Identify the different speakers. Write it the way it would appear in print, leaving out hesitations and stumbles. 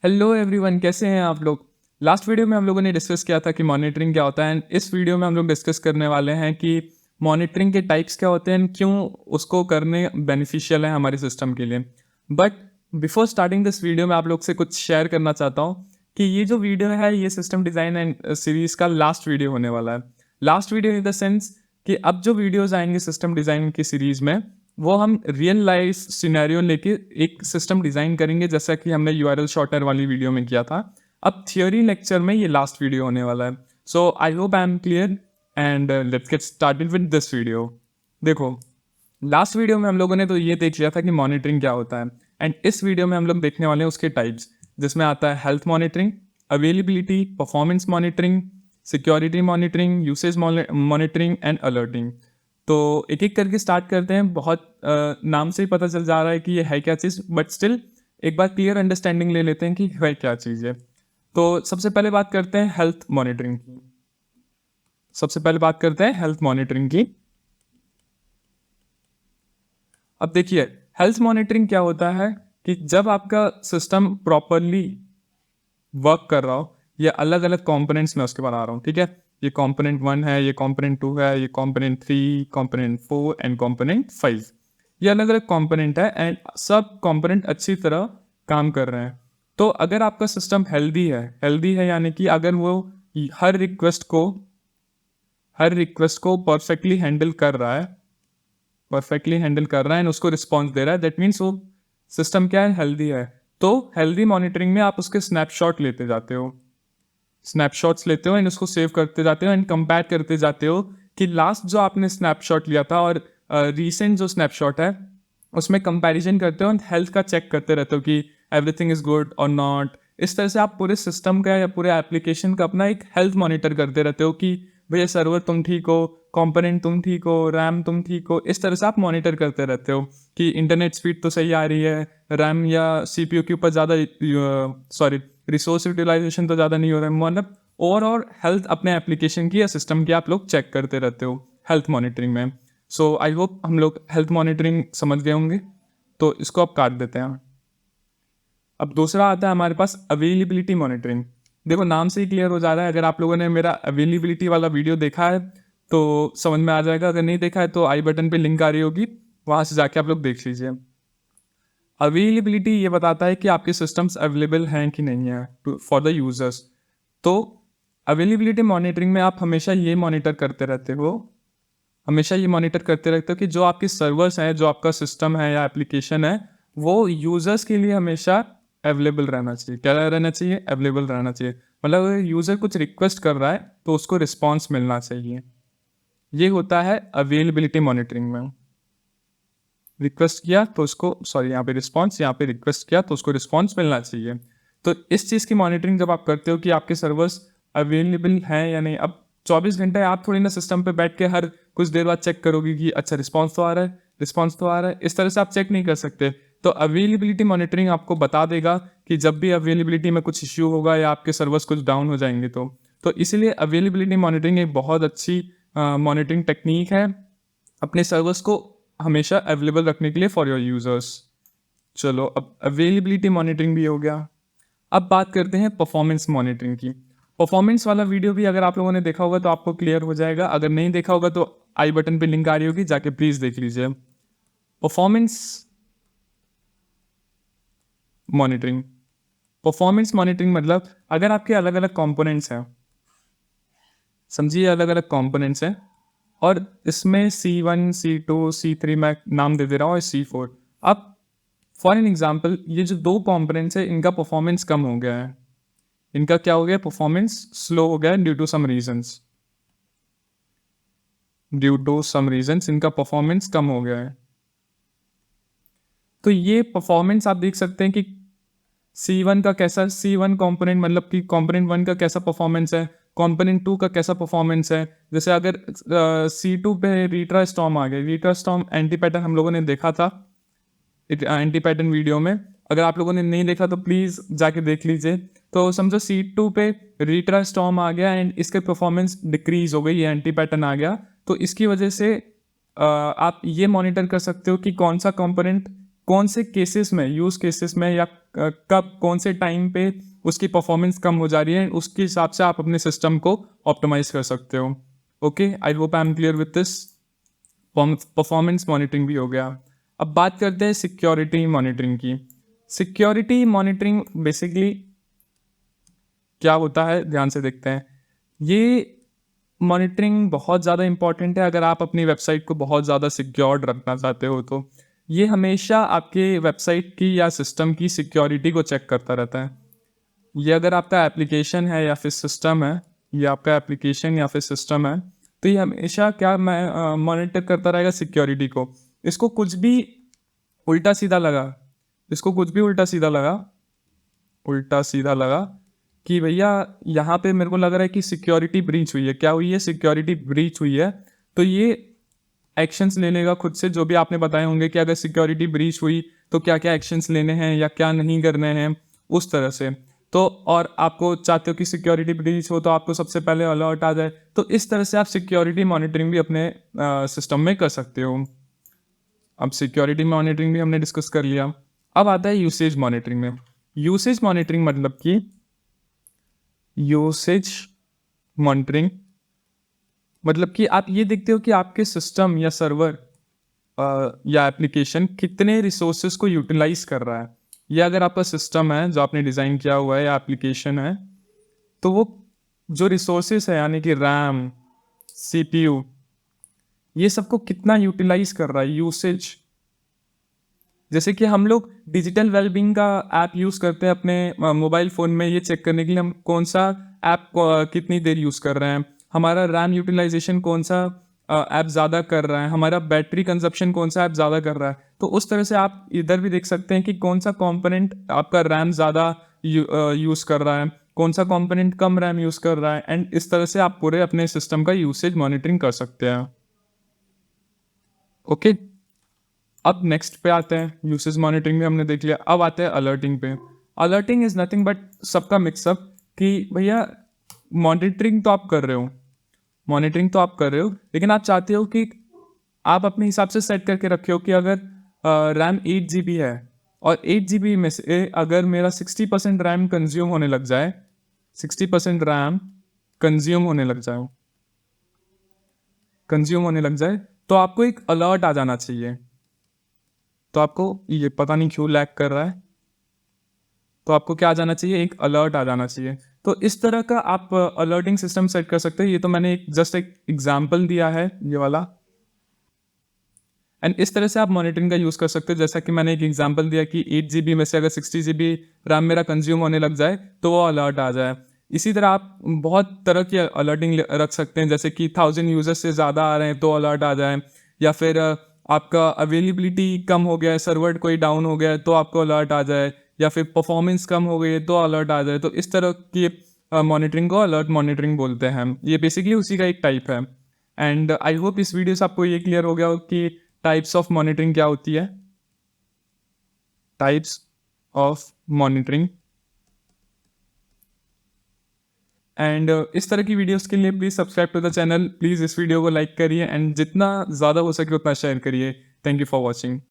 Speaker 1: Hello everyone, कैसे हैं आप लोग। लास्ट वीडियो में हम लोगों ने डिस्कस किया था कि मॉनिटरिंग क्या होता है एंड इस वीडियो में हम लोग डिस्कस करने वाले हैं कि मॉनिटरिंग के टाइप्स क्या होते हैं एंड क्यों उसको करने बेनिफिशियल है हमारे सिस्टम के लिए। But before starting this video मैं आप लोग से कुछ शेयर करना चाहता हूँ कि ये जो वीडियो है ये सिस्टम डिज़ाइन एंड सीरीज़ का लास्ट वीडियो होने वाला है। Last video in the sense कि अब जो वीडियोज़ आएंगे सिस्टम डिज़ाइन की सीरीज़ में वो हम रियल लाइफ सिनेरियो लेके एक सिस्टम डिज़ाइन करेंगे, जैसा कि हमने यूआरएल शॉर्टनर वाली वीडियो में किया था। अब थियोरी लेक्चर में ये लास्ट वीडियो होने वाला है। So I hope I am clear and let's get started with this video. देखो, लास्ट वीडियो में हम लोगों ने तो ये देख लिया था कि मॉनिटरिंग क्या होता है एंड इस वीडियो में हम लोग देखने वाले हैं उसके टाइप्स, जिसमें आता है health monitoring, availability, performance monitoring, security monitoring, usage monitoring and alerting. तो एक एक करके स्टार्ट करते हैं। बहुत नाम से ही पता चल जा रहा है कि ये है क्या चीज़, बट स्टिल एक बार क्लियर अंडरस्टैंडिंग ले लेते हैं कि है क्या चीज़ है। तो सबसे पहले बात करते हैं हेल्थ मॉनिटरिंग की। सबसे पहले बात करते हैं हेल्थ मॉनिटरिंग की। अब देखिए, हेल्थ मॉनिटरिंग क्या होता है कि जब आपका सिस्टम प्रॉपरली वर्क कर रहा हो, ये अलग अलग कॉम्पोनेंट्स में उसके बना रहा हूँ, ठीक है। ये कॉम्पोनेंट 1 है, ये कॉम्पोनेंट 2 है, ये कॉम्पोनेंट 3, कॉम्पोनेंट 4 एंड कॉम्पोनेंट 5। ये अलग अलग कॉम्पोनेंट है एंड सब कॉम्पोनेंट अच्छी तरह काम कर रहे हैं। तो अगर आपका सिस्टम हेल्दी है यानी कि अगर वो हर रिक्वेस्ट को परफेक्टली हैंडल कर रहा है एंड उसको रिस्पॉन्स दे रहा है, दैट मीन्स वो सिस्टम क्या है, हेल्दी है। तो हेल्दी मॉनिटरिंग में आप उसके स्नैपशॉट लेते जाते हो, स्नैपशॉट्स लेते हो एंड उसको सेव करते जाते हो एंड कंपेयर करते जाते हो कि लास्ट जो आपने स्नैपशॉट लिया था और रीसेंट जो स्नैपशॉट है उसमें कंपैरिजन करते हो एंड हेल्थ का चेक करते रहते हो कि एवरीथिंग इज गुड और नॉट। इस तरह से आप पूरे सिस्टम का या पूरे एप्लीकेशन का अपना एक हेल्थ मॉनिटर करते रहते हो कि भैया सर्वर तुम ठीक हो, कंपोनेंट तुम ठीक हो, रैम तुम ठीक हो। इस तरह से आप मॉनिटर करते रहते हो कि इंटरनेट स्पीड तो सही आ रही है, रैम या सीपीयू के ऊपर ज़्यादा रिसोर्स यूटिलाइजेशन तो ज़्यादा नहीं हो रहा है। मतलब ओवरऑल हेल्थ अपने एप्लीकेशन की या सिस्टम की आप लोग चेक करते रहते हो हेल्थ मॉनिटरिंग में। सो आई होप हम लोग हेल्थ मॉनिटरिंग समझ गए होंगे, तो इसको अब काट देते हैं। अब दूसरा आता है हमारे पास अवेलेबिलिटी मॉनिटरिंग। देखो, नाम से ही क्लियर हो जा रहा है। अगर आप लोगों ने मेरा अवेलेबिलिटी वाला वीडियो देखा है तो समझ में आ जाएगा, अगर नहीं देखा है तो आई बटन पे लिंक आ रही होगी, वहाँ से जाके आप लोग देख लीजिए। अवेलेबिलिटी ये बताता है कि आपके सिस्टम्स अवेलेबल हैं कि नहीं है फॉर द यूजर्स। तो अवेलेबिलिटी मॉनिटरिंग में आप हमेशा ये मॉनिटर करते रहते हो, कि जो आपके सर्वर्स हैं, जो आपका सिस्टम है या एप्लीकेशन है, वो यूजर्स के लिए हमेशा अवेलेबल रहना चाहिए। क्या रहना चाहिए? अवेलेबल रहना चाहिए। मतलब अगर यूजर कुछ रिक्वेस्ट कर रहा है तो उसको रिस्पॉन्स मिलना चाहिए। ये होता है अवेलेबिलिटी मॉनिटरिंग में। रिक्वेस्ट किया तो उसको यहाँ पे रिस्पॉन्स, यहाँ पे रिक्वेस्ट किया तो उसको रिस्पॉन्स मिलना चाहिए। तो इस चीज़ की मॉनिटरिंग जब आप करते हो कि आपके सर्वर्स अवेलेबल हैं या नहीं। अब 24 घंटे आप थोड़ी ना सिस्टम पे बैठ के हर कुछ देर बाद चेक करोगे कि अच्छा रिस्पॉन्स तो आ रहा है, रिस्पॉन्स तो आ रहा है। इस तरह से आप चेक नहीं कर सकते। तो अवेलेबिलिटी मॉनिटरिंग आपको बता देगा कि जब भी अवेलेबिलिटी में कुछ इश्यू होगा या आपके सर्वर्स कुछ डाउन हो जाएंगे तो इसीलिए अवेलेबिलिटी मॉनिटरिंग एक बहुत अच्छी मॉनिटरिंग टेक्निक है अपने सर्वर्स को हमेशा अवेलेबल रखने के लिए फॉर योर यूजर्स। चलो, अब अवेलेबिलिटी मॉनिटरिंग भी हो गया। अब बात करते हैं परफॉर्मेंस मॉनिटरिंग की। परफॉर्मेंस वाला वीडियो भी अगर आप लोगों ने देखा होगा तो आपको क्लियर हो जाएगा, अगर नहीं देखा होगा तो आई बटन पे लिंक आ रही होगी, जाके प्लीज देख लीजिए। परफॉर्मेंस मॉनिटरिंग परफॉर्मेंस मॉनिटरिंग मतलब अगर आपके अलग अलग कंपोनेंट्स हैं, समझिए अलग अलग कंपोनेंट्स हैं और इसमें C1, C2, C3 मैं नाम दे दे रहा हूँ, C4। अब फॉर एन एग्जाम्पल ये जो दो कंपोनेंट्स है इनका परफॉर्मेंस कम हो गया है, इनका क्या हो गया, परफॉर्मेंस स्लो हो गया है ड्यू टू सम रीजंस इनका परफॉर्मेंस कम हो गया है। तो ये परफॉर्मेंस आप देख सकते हैं कि C1 का कैसा, C1 कंपोनेंट मतलब कि कंपोनेंट 1 का कैसा परफॉर्मेंस है, कंपोनेंट 2 का कैसा परफॉर्मेंस है। जैसे अगर C2 पे रीट्रा स्टॉर्म आ गया, रीट्रा स्टॉर्म एंटी पैटर्न हम लोगों ने देखा था एंटी पैटर्न वीडियो में। अगर आप लोगों ने नहीं देखा तो प्लीज़ जाके देख लीजिए। तो समझो C2 पे रीट्रा स्टॉर्म आ गया एंड इसके परफॉर्मेंस डिक्रीज हो गई, ये एंटी पैटर्न आ गया। तो इसकी वजह से आप ये मॉनिटर कर सकते हो कि कौन सा कंपोनेंट कौन से केसेस में, यूज़ केसेस में या कब कौन से टाइम पे उसकी परफॉर्मेंस कम हो जा रही है, उसके हिसाब से आप अपने सिस्टम को ऑप्टिमाइज कर सकते हो। Okay, I hope I am clear with this. Performance monitoring भी हो गया। अब बात करते हैं सिक्योरिटी मॉनिटरिंग की। सिक्योरिटी मॉनिटरिंग बेसिकली क्या होता है, ध्यान से देखते हैं। ये मॉनिटरिंग बहुत ज़्यादा इंपॉर्टेंट है अगर आप अपनी वेबसाइट को बहुत ज़्यादा सिक्योर्ड रखना चाहते हो तो। ये हमेशा आपके वेबसाइट की या सिस्टम की सिक्योरिटी को चेक करता रहता है। ये अगर आपका एप्लीकेशन है या फिर सिस्टम है, ये आपका एप्लीकेशन या फिर सिस्टम है, तो ये हमेशा क्या मैं मॉनिटर करता रहेगा सिक्योरिटी को। इसको कुछ भी उल्टा सीधा लगा, इसको कुछ भी उल्टा सीधा लगा कि भैया यहाँ पे मेरे को लग रहा है कि सिक्योरिटी ब्रीच हुई है। क्या हुई है? सिक्योरिटी ब्रीच हुई है। तो ये एक्शंस ले लेगा खुद से, जो भी आपने बताए होंगे कि अगर सिक्योरिटी ब्रीच हुई तो क्या क्या एक्शंस लेने हैं या क्या नहीं करने हैं, उस तरह से। तो और आपको चाहते हो कि सिक्योरिटी ब्रीच हो तो आपको सबसे पहले अलर्ट आ जाए। तो इस तरह से आप सिक्योरिटी मॉनिटरिंग भी अपने सिस्टम में कर सकते हो। अब सिक्योरिटी मॉनिटरिंग भी हमने डिस्कस कर लिया। अब आता है यूसेज मॉनिटरिंग में। यूसेज मॉनिटरिंग मतलब कि यूसेज मॉनिटरिंग मतलब कि आप ये देखते हो कि आपके सिस्टम या सर्वर या एप्लीकेशन कितने रिसोर्सेज को यूटिलाइज कर रहा है। या अगर आपका सिस्टम है जो आपने डिज़ाइन किया हुआ है या एप्लीकेशन है, तो वो जो रिसोर्सेज है यानी कि रैम, सीपीयू, ये सबको कितना यूटिलाइज कर रहा है, यूसेज। जैसे कि हम लोग डिजिटल वेलबींग का ऐप यूज़ करते हैं अपने मोबाइल फ़ोन में, ये चेक करने के लिए हम कौन सा ऐप कितनी देर यूज़ कर रहे हैं, हमारा रैम यूटिलाइजेशन कौन सा ऐप ज़्यादा कर रहा है, हमारा बैटरी कंजप्शन कौन सा ऐप ज़्यादा कर रहा है। तो उस तरह से आप इधर भी देख सकते हैं कि कौन सा कंपोनेंट आपका रैम ज़्यादा यूज़ कर रहा है, कौन सा कंपोनेंट कम रैम यूज़ कर रहा है, एंड इस तरह से आप पूरे अपने सिस्टम का यूसेज मॉनिटरिंग कर सकते हैं। ओके, अब नेक्स्ट पे आते हैं। यूसेज मॉनिटरिंग भी हमने देख लिया, अब आते हैं अलर्टिंग पे। अलर्टिंग इज नथिंग बट सबका मिक्सअप कि भैया मॉनिटरिंग तो आप कर रहे हो, मॉनिटरिंग तो आप कर रहे हो, लेकिन आप चाहते हो कि आप अपने हिसाब से सेट करके रखे हो कि अगर रैम 8 GB है और 8 GB में से अगर मेरा 60% रैम कंज्यूम होने लग जाए, 60% रैम कंज्यूम होने लग जाए तो आपको एक अलर्ट आ जाना चाहिए। तो आपको ये पता नहीं क्यों लैग कर रहा है, तो आपको क्या आ जाना चाहिए, एक अलर्ट आ जाना चाहिए। तो इस तरह का आप अलर्टिंग सिस्टम सेट कर सकते हैं। ये तो मैंने जस्ट एक एग्जाम्पल दिया है, ये वाला। एंड इस तरह से आप मॉनिटरिंग का यूज़ कर सकते हो। जैसा कि मैंने एक एग्जांपल दिया कि 8 GB में से अगर 60 GB रैम मेरा कंज्यूम होने लग जाए तो वो अलर्ट आ जाए। इसी तरह आप बहुत तरह की अलर्टिंग रख सकते हैं, जैसे कि 1000 यूजर्स से ज़्यादा आ रहे हैं तो अलर्ट आ जाए, या फिर आपका अवेलेबिलिटी कम हो गया है, सर्वर कोई डाउन हो गया है तो आपको अलर्ट आ जाए, या फिर परफॉर्मेंस कम हो गई है तो अलर्ट आ जाए। तो इस तरह की मॉनिटरिंग को अलर्ट मॉनिटरिंग बोलते हैं। ये बेसिकली उसी का एक टाइप है। एंड आई होप इस वीडियो से आपको ये क्लियर हो गया हो कि टाइप्स ऑफ मॉनिटरिंग क्या होती है। Types of monitoring. एंड इस तरह की वीडियोस के लिए please subscribe to the channel. Please इस वीडियो को लाइक करिए एंड जितना ज़्यादा हो सके उतना शेयर करिए। Thank you for watching.